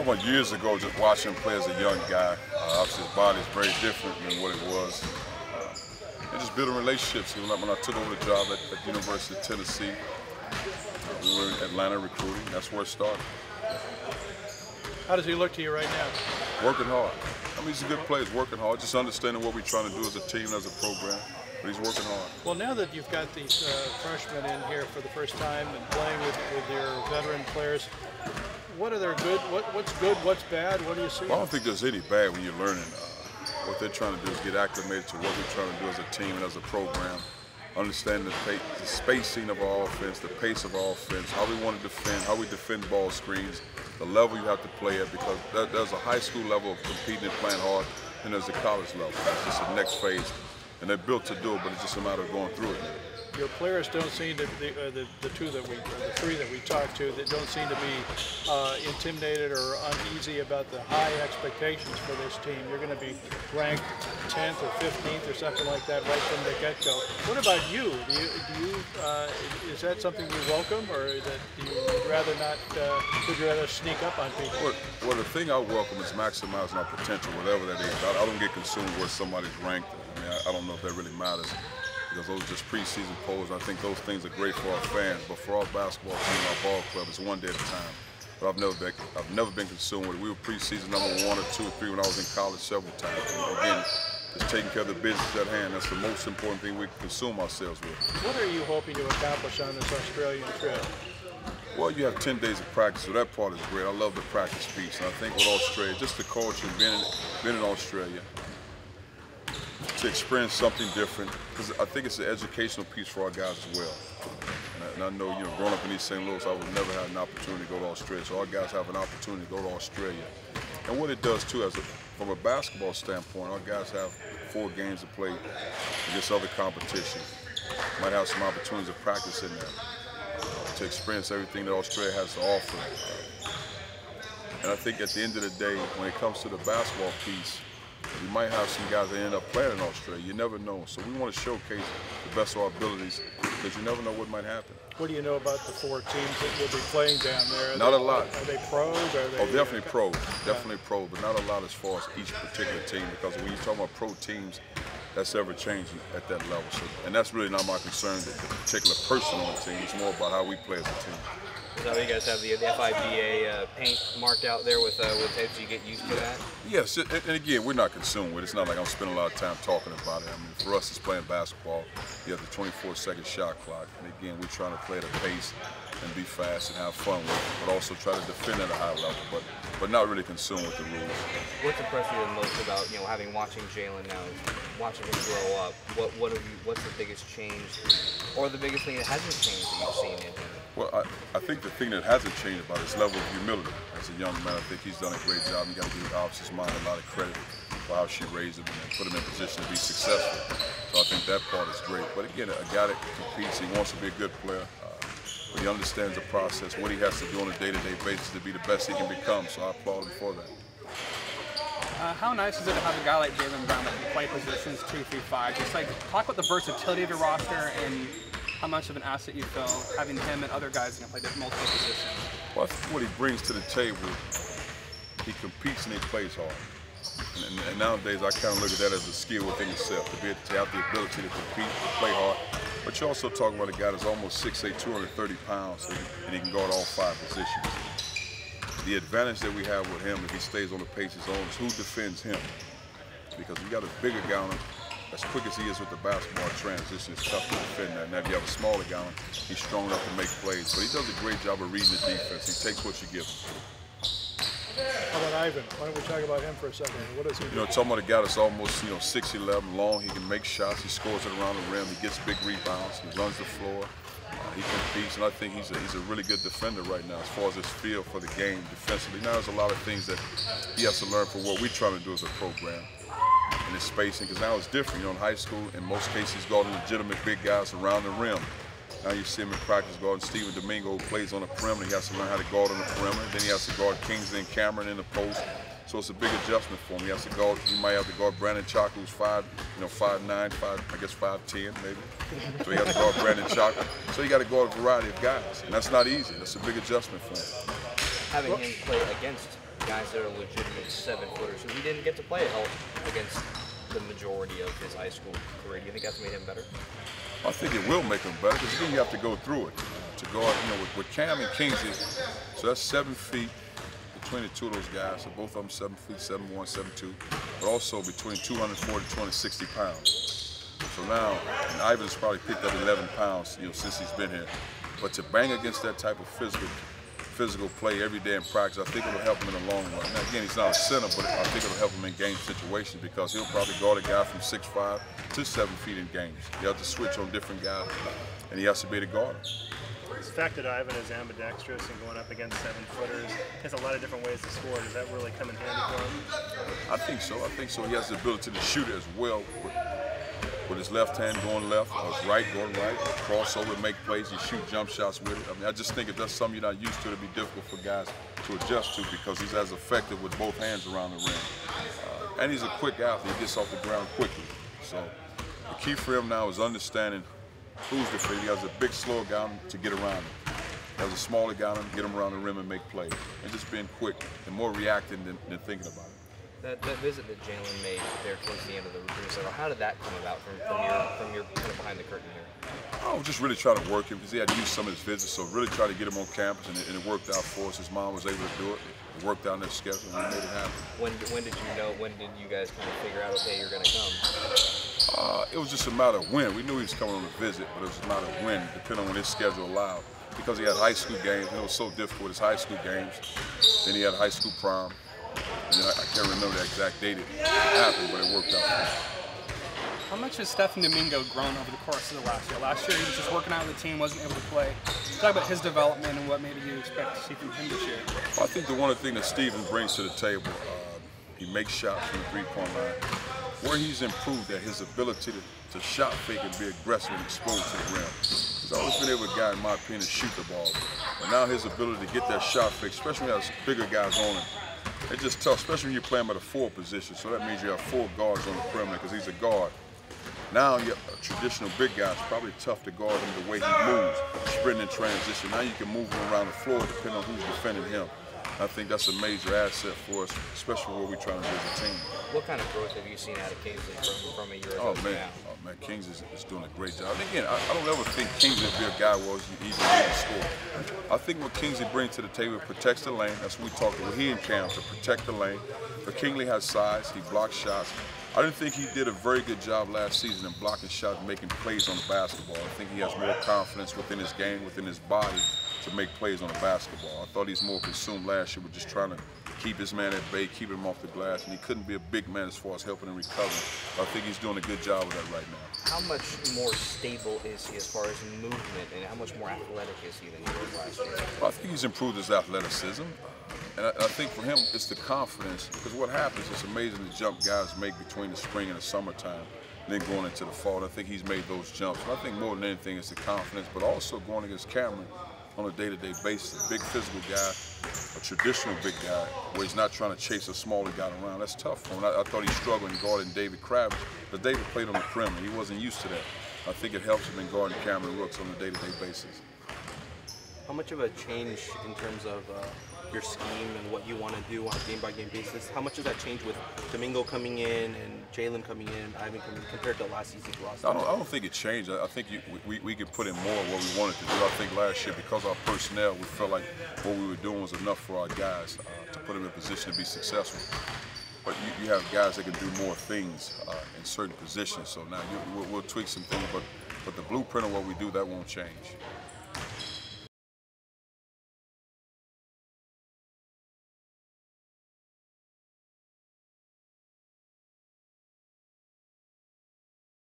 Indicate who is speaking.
Speaker 1: talking about years ago, just watching him play as a young guy. Obviously, his body is very different than what it was. And just building relationships. When I took over the job at the University of Tennessee, we were in Atlanta recruiting. That's where it started.
Speaker 2: How does he look to you right now?
Speaker 1: Working hard. I mean, he's a good player. He's working hard. Just understanding what we're trying to do as a team, as a program. But he's working hard.
Speaker 2: Well, now that you've got these freshmen in here for the first time and playing with your veteran players, what are their good? What's good? What's bad? What do you see?
Speaker 1: Well, I don't think there's any bad when you're learning. What they're trying to do is get acclimated to what we're trying to do as a team and as a program. Understanding the spacing of our offense, the pace of our offense, how we want to defend, how we defend ball screens, the level you have to play at, because there's a high school level of competing and playing hard, and there's a college level. It's just the next phase, and they're built to do it, but it's just a matter of going through it.
Speaker 2: Your players don't seem to be, the three that we talked to, that don't seem to be intimidated or uneasy about the high expectations for this team. You're going to be ranked 10th or 15th or something like that right from the get-go. What about you? Is that something you welcome, or that you rather not? Would you rather sneak up on people?
Speaker 1: Well, the thing I welcome is maximizing our potential, whatever that is. I don't get consumed where somebody's ranked. I mean, I don't know if that really matters, because those are just preseason polls. I think those things are great for our fans, but for our basketball team, our ball club, it's one day at a time. But I've never been consumed with it. We were preseason number 1 or 2 or 3 when I was in college several times. And again, just taking care of the business at hand. That's the most important thing we can consume ourselves with.
Speaker 2: What are you hoping to accomplish on this Australian trip?
Speaker 1: Well, you have 10 days of practice, so that part is great. I love the practice piece. And I think with Australia, just the culture, being in Australia, to experience something different, because I think it's an educational piece for our guys as well. And I know, growing up in East St. Louis, I would never have an opportunity to go to Australia. So our guys have an opportunity to go to Australia. And what it does too, from a basketball standpoint, our guys have 4 games to play against other competition. Might have some opportunities to practice in there, to experience everything that Australia has to offer. And I think at the end of the day, when it comes to the basketball piece, we might have some guys that end up playing in Australia. You never know. So we want to showcase the best of our abilities, because you never know what might happen.
Speaker 2: What do you know about the 4 teams that you'll be playing down there?
Speaker 1: Not a lot.
Speaker 2: Are they pros?
Speaker 1: Definitely pros. Definitely pros, but not a lot as far as each particular team, because when you're talking about pro teams, that's ever changing at that level. So, and that's really not my concern, the particular person on the team. It's more about how we play as a team.
Speaker 3: So you guys have the FIBA paint marked out there with tape, so you get used to that?
Speaker 1: Yes, and again, we're not consumed with it. It's not like I'm spending a lot of time talking about it. I mean, for us, it's playing basketball. You have the 24-second shot clock, and again, we're trying to play at a pace and be fast and have fun with it, but also try to defend at a high level, but not really consumed with the rules.
Speaker 3: What's impressed you the most about watching Jalen now, watching him grow up? What's the biggest change, or the biggest thing that hasn't changed that you've seen in him?
Speaker 1: Well, I think the thing that hasn't changed about his level of humility as a young man. I think he's done a great job. You got to give Officer's mom a lot of credit for how she raised him and put him in a position to be successful. So I think that part is great. But again, a guy that competes, he wants to be a good player. But he understands the process, what he has to do on a day-to-day basis to be the best he can become. So I applaud him for that.
Speaker 4: How nice is it to have a guy like Jalen Brown that can play positions 2, 3, 5? Just talk about the versatility of your roster and how much of an asset you feel having him and other guys can play multiple positions.
Speaker 1: Well, I think what he brings to the table, he competes and he plays hard. And nowadays, I kind of look at that as a skill within yourself, to have the ability to compete, to play hard. But you're also talking about a guy that's almost 6'8", 230 pounds, and he can guard all 5 positions. The advantage that we have with him, if he stays on the pace he's on, is who defends him. Because we got a bigger guy on him. As quick as he is with the basketball transition, it's tough to defend that. Now, if you have a smaller guy, he's strong enough to make plays. But he does a great job of reading the defense. He takes what you give him.
Speaker 2: How about Ivan? Why don't we talk about him for a second? What is he do?
Speaker 1: Talking about a guy that's almost 6'11", long. He can make shots. He scores it around the rim. He gets big rebounds. He runs the floor. He competes, and I think he's a really good defender right now as far as his feel for the game defensively. Now, there's a lot of things that he has to learn for what we're trying to do as a program. And his spacing, because now it's different. In high school, in most cases, he's guarding legitimate big guys around the rim. Now you see him in practice guarding Stephen Domingo, who plays on the perimeter. He has to learn how to guard on the perimeter. Then he has to guard Kingsley and Cameron in the post. So it's a big adjustment for him. He has to guard. He might have to guard Brandon Chalk, who's 5'9", 5'10", maybe. So he has to guard Brandon Chalk. So you got to guard a variety of guys, and that's not easy. That's a big adjustment for him.
Speaker 3: Having him play against guys that are legitimate 7-footers, who he didn't get to play a hell against the majority of his high school career. Do you think that's made him better?
Speaker 1: I think it will make him better because again you have to go through it. To guard, with Cam and Kingsley, so that's 7 feet between the two of those guys. So both of them 7 feet, 7'1", 7'2", but also between 240 to 260 pounds. So now, and Ivan's probably picked up 11 pounds, since he's been here. But to bang against that type of physical play every day in practice, I think it'll help him in the long run. Now again, he's not a center, but I think it'll help him in game situations because he'll probably guard a guy from 6'5" to 7 feet in games. He has to switch on different guys, and he has to be able to guard him.
Speaker 5: The fact that Ivan is ambidextrous and going up against 7-footers, has a lot of different ways to score. Does that really come in handy for him?
Speaker 1: I think so. He has the ability to shoot as well with his left hand going left, or his right going right, crossover, make plays, you shoot jump shots with it. I just think if that's something you're not used to, it'll be difficult for guys to adjust to because he's as effective with both hands around the rim. And he's a quick athlete. He gets off the ground quickly. So the key for him now is understanding who's the fit. He has a big, slower guy to get around him. He has a smaller guy to get him around the rim and make plays. And just being quick and more reacting than thinking about it.
Speaker 3: That visit that Jalen made there towards the end of the recruiting, how did that come about from your kind of behind the curtain here?
Speaker 1: I was just really trying to work him because he had used some of his visits, so really try to get him on campus, and it worked out for us. His mom was able to do it. It worked out in their schedule, and we made it happen.
Speaker 3: When did you know? When did you guys kind of figure out, okay, you're going to come?
Speaker 1: It was just a matter of when. We knew he was coming on a visit, but it was a matter of when, depending on when his schedule allowed. Because he had high school games, and it was so difficult with his high school games. Then he had high school prom. And then I can't remember the exact date it happened, but it worked out for him.
Speaker 4: How much has Stephen Domingo grown over the course of the last year? Last year he was just working out with the team, wasn't able to play. Talk about his development and what maybe you expect to see from him this year.
Speaker 1: Well, I think the one thing that Stephen brings to the table, he makes shots from the three-point line. Where he's improved at his ability to shot fake and be aggressive and exposed to the rim. He's always been able to, in my opinion, to shoot the ball. But now his ability to get that shot fake, especially when he has bigger guys on him, it's just tough, especially when you play him at a 4 position. So that means you have 4 guards on the perimeter because he's a guard. Now you have a traditional big guy. It's probably tough to guard him the way he moves, sprinting in transition. Now you can move him around the floor depending on who's defending him. I think that's a major asset for us, especially where we're trying to be as a team.
Speaker 3: What kind of growth have you seen out of Kingsley from a year ago now?
Speaker 1: Oh man, Kingsley is doing a great job. And again, I don't ever think Kingsley would be a guy who he's a score. I think what Kingsley brings to the table protects the lane. That's what we talked about. He and Cam to protect the lane. But Kingsley has size. He blocks shots. I didn't think he did a very good job last season in blocking shots and making plays on the basketball. I think he has more confidence within his game, within his body, to make plays on the basketball. I thought he's more consumed last year with just trying to keep his man at bay, keep him off the glass, and he couldn't be a big man as far as helping and recovering. I think he's doing a good job of that right now.
Speaker 3: How much more stable is he as far as movement, and how much more athletic is he than he was last year?
Speaker 1: Well, I think he's improved his athleticism. And I think for him, it's the confidence, because what happens, it's amazing the jump guys make between the spring and the summertime, and then going into the fall. I think he's made those jumps. And I think more than anything, it's the confidence, but also going against Cameron on a day-to-day basis. A big physical guy, a traditional big guy, where he's not trying to chase a smaller guy around. That's tough for him. I thought he struggled in guarding David Kravitz, but David played on the perimeter. He wasn't used to that. I think it helps him in guarding Cameron Rooks on a day-to-day basis.
Speaker 6: How much of a change in terms of your scheme and what you want to do on a game-by-game basis? How much does that change with Domingo coming in and Jalen coming in, Ivan coming in, compared to last season's roster?
Speaker 1: I don't think it changed. I think we could put in more of what we wanted to do. I think last year, because our personnel, we felt like what we were doing was enough for our guys to put them in a position to be successful. But you have guys that can do more things in certain positions. So now we'll tweak some things, but the blueprint of what we do, that won't change.